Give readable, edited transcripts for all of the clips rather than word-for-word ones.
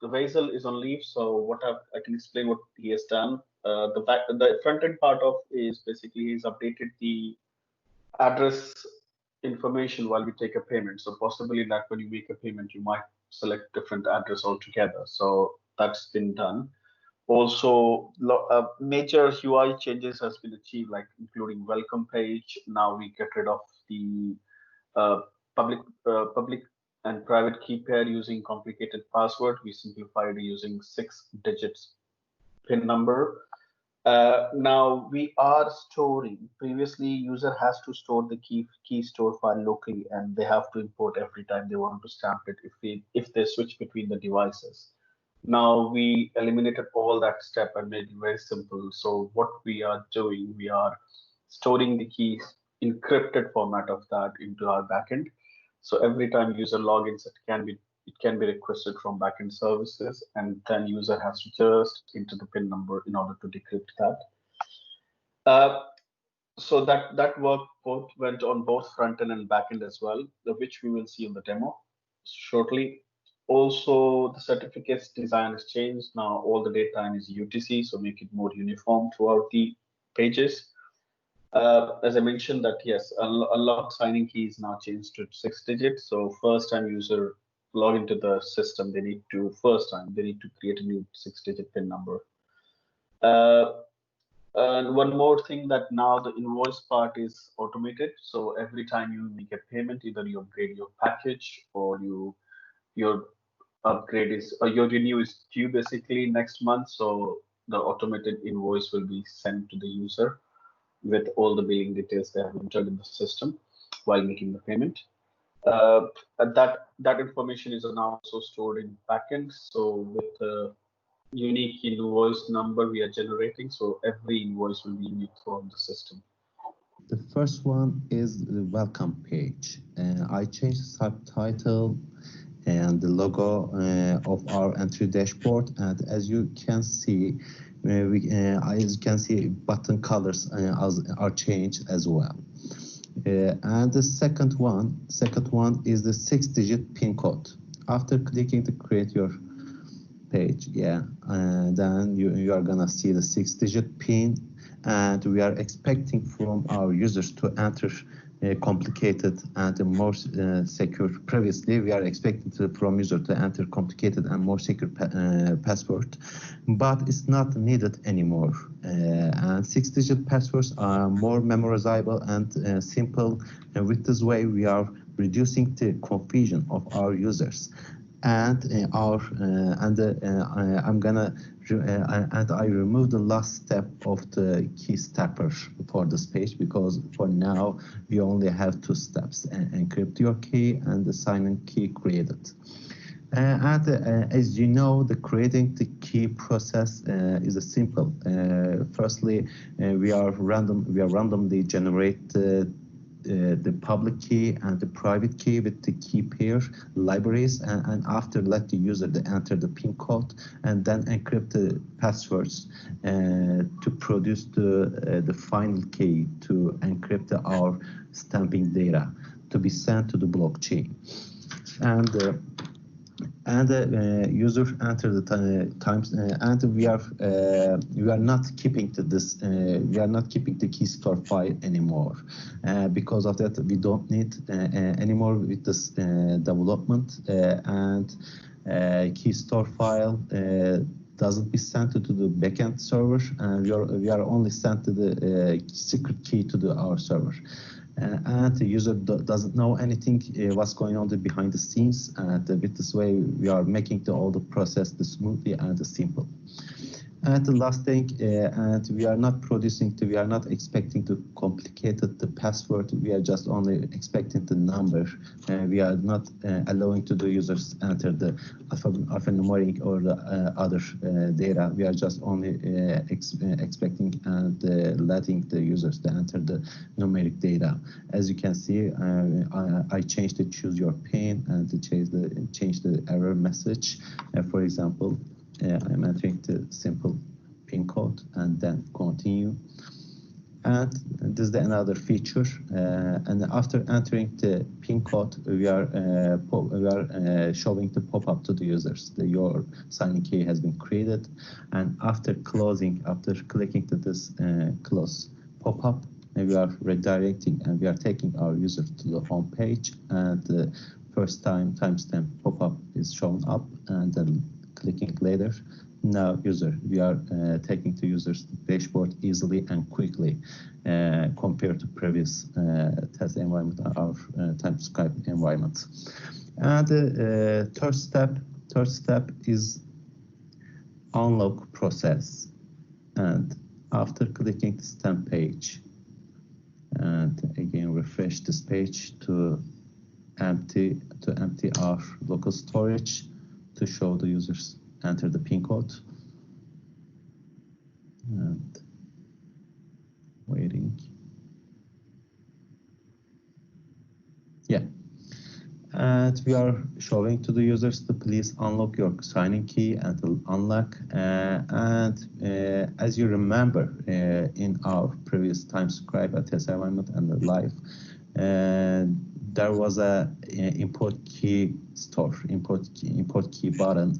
Vaisal is on leave, so I can explain what he has done. The front end part of is basically he's updated the address information while we take a payment. So possibly that when you make a payment, you might select different address altogether. So that's been done. Also, major UI changes has been achieved, like including welcome page. Now we get rid of the uh, public and private key pair using complicated password. We simplified using 6 digits PIN number. Now we are storing. Previously, user has to store the key store file locally, and they have to import every time they want to stamp it if they switch between the devices. Now we eliminated all that step and made it very simple. So what we are doing, we are storing the keys encrypted format of that into our backend. So every time user logins, it can be requested from backend services, and then user has to just enter the PIN number in order to decrypt that. Uh, so that work both went on both front end and back end as well, which we will see in the demo shortly. Also, the certificates design has changed. Now all the date time is UTC, so make it more uniform throughout the pages. As I mentioned that yes, unlock signing key is now changed to 6 digits. So first time user log into the system, they need to create a new 6 digit PIN number. Uh, and one more thing that now the invoice part is automated. So every time you make a payment, either you upgrade your package or your upgrade is or your renew is due basically next month. So the automated invoice will be sent to the user with all the billing details they have entered in the system while making the payment. And that information is now also stored in backend. So with a unique invoice number we are generating, so every invoice will be unique throughout the system. The first one is the welcome page. I changed the subtitle and the logo of our entry dashboard, and as you can see, button colors are changed as well. And the second one is the 6 digit PIN code. After clicking to create your page, then you are gonna see the 6 digit PIN, and we are expecting from our users to enter complicated and more secure. Previously, we are expecting from user to enter complicated and more secure password, but it's not needed anymore. And 6 digit passwords are more memorizable and simple. And with this way, we are reducing the confusion of our users. And I'm gonna and I removed the last step of the key stepper for this page, because for now we only have 2 steps: encrypt your key and the sign-in key created. As you know, the creating the key process is a simple. Firstly, we randomly generate the public key and the private key with the key pair libraries, and after let the user enter the PIN code and then encrypt the passwords to produce the final key to encrypt our stamping data to be sent to the blockchain. And user enter the times, and we are not keeping the key store file anymore. Because of that, we don't need anymore with this development, and key store file doesn't be sent to the backend server, and we are only sent to the secret key to our server. And the user doesn't know anything what's going on behind the scenes, and with this way we are making all the process smoothly and simple. And the last thing, and we are not expecting to complicate the password. We are just only expecting the number. We are not allowing to the users enter the alphanumeric or the other data. We are just only expecting and letting the users to enter the numeric data. As you can see, I changed the choose your PIN and to change the error message. For example, I'm entering the simple PIN code and then continue. And this is another feature. And after entering the PIN code, we are showing the pop-up to the users that your signing key has been created. And after clicking to this close pop-up, we are redirecting and we are taking our user to the home page, and the first time timestamp pop-up is shown up, and then clicking later. Now we are taking the user's dashboard easily and quickly compared to previous test environment, our Timescribe environment. And the third step is unlock process. And after clicking the stamp page, and again refresh this page to empty our local storage to show the users enter the PIN code, and waiting. Yeah, and we are showing to the users to please unlock your signing key until unlock. As you remember, in our previous Timescribe test environment and the live, there was a import key button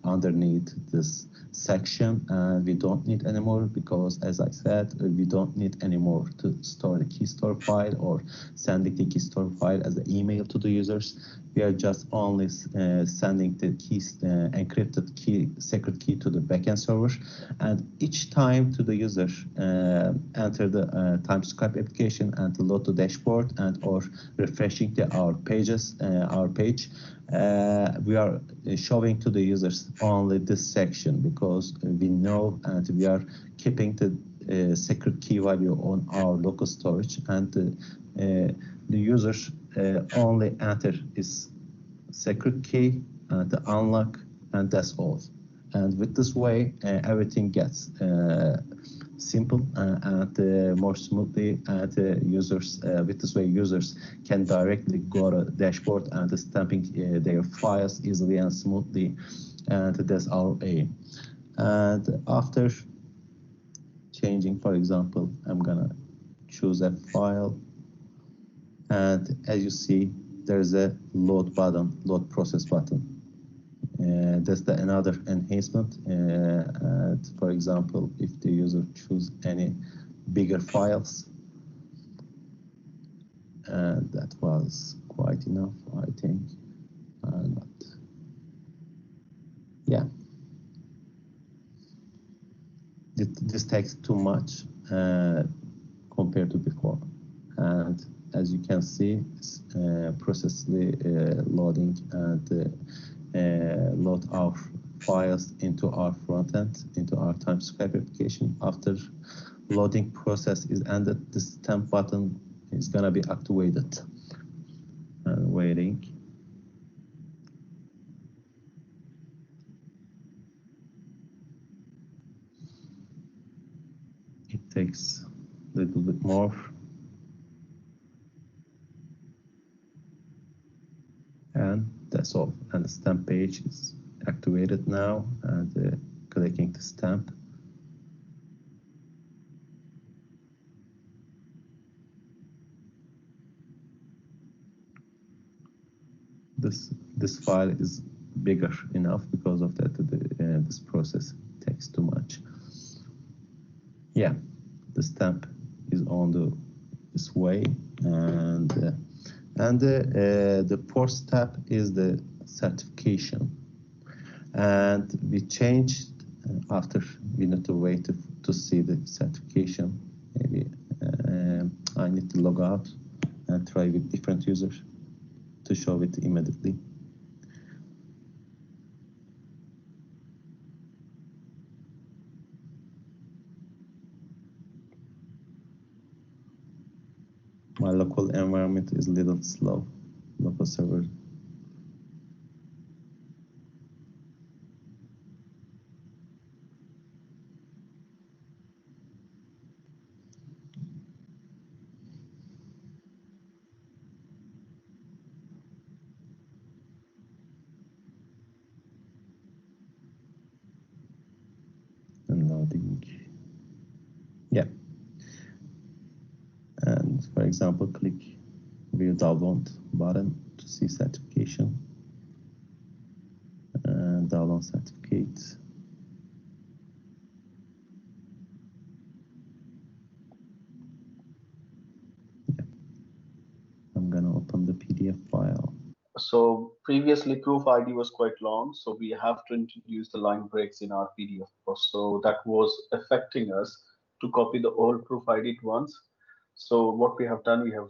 underneath this section, and we don't need anymore, because as I said, we don't need anymore to store the key store file or sending the key store file as an email to the users. We are just only sending the keys, encrypted key, secret key to the backend server, and each time to the user enter the Timescribe application and load the dashboard and or refreshing our page, we are showing to the users only this section, because we know and we are keeping the secret key value on our local storage, and the users only enter is secret key and the unlock, and that's all. And with this way, everything gets simple and more smoothly, and users with this way users can directly go to the dashboard and stamping their files easily and smoothly, and that's our aim. And after changing, for example, I'm gonna choose a file, and as you see, there's a load process button. That's another enhancement. And for example, if the user choose any bigger files, and that was quite enough, I think. Not. Yeah, this takes too much compared to before, and as you can see, it's processly loading and load our files into our front end, into our Timescribe application. After loading process is ended, this stamp button is gonna be activated. And waiting. It takes a little bit more. And that's all. And the stamp page is activated now, and clicking the stamp. This file is bigger enough, because of that this process takes too much. Yeah, the stamp is on this way, and the fourth step is the certification. And we changed after we need to wait to see the certification. Maybe I need to log out and try with different users to show it immediately. My local environment is a little slow, local server. And loading. Yeah. example, click view download button to see certification and download certificate. I'm gonna open the PDF file. So previously proof ID was quite long, so we have to introduce the line breaks in our PDF. So that was affecting us to copy the old proof ID at once. So what we have done, we have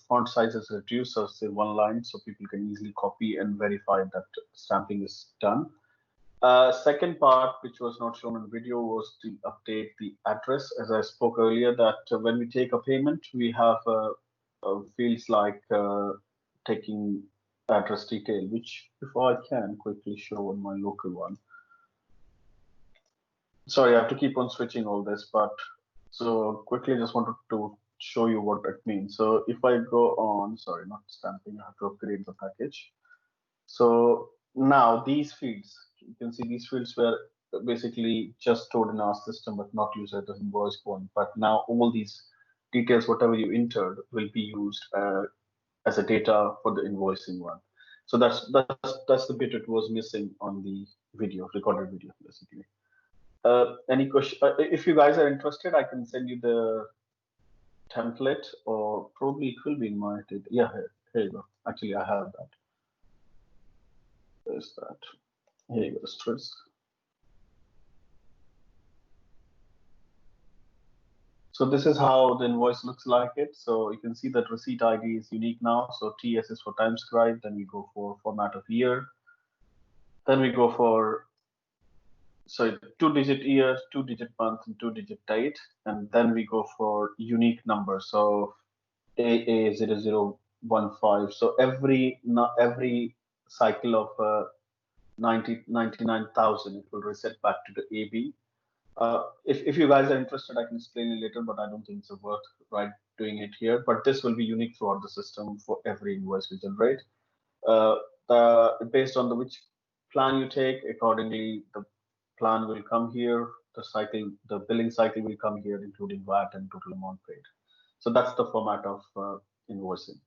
font sizes reduced, so say one line, so people can easily copy and verify that stamping is done. Second part, which was not shown in video, was to update the address. As I spoke earlier, that when we take a payment, we have fields like taking address detail, which if I can quickly show on my local one. Sorry, I have to keep on switching all this, but so quickly just wanted to show you what it means. So if I go on, sorry, not stamping, I have to upgrade the package. So now these fields, you can see these fields were basically just stored in our system, but not used as an invoice point. But now all these details, whatever you entered, will be used as a data for the invoicing one. So that's the bit it was missing on the video, recorded video, basically. Any question? If you guys are interested, I can send you the template, or probably it will be in my data. Yeah, here you go. Actually, I have that. There's that. Here you go, stress. So this is how the invoice looks like it. So you can see that receipt ID is unique now. So TS is for Timescribe. Then we go for format of year. Then we go for, so 2-digit year, 2-digit month, and 2-digit date. And then we go for unique number. So AA0015. So every cycle of 99,000, it will reset back to the AB. If you guys are interested, I can explain it later, but I don't think it's worth doing it here. But this will be unique throughout the system for every invoice we generate. Based on which plan you take, accordingly, the plan will come here. The billing cycle will come here, including VAT and total amount paid. So that's the format of invoicing.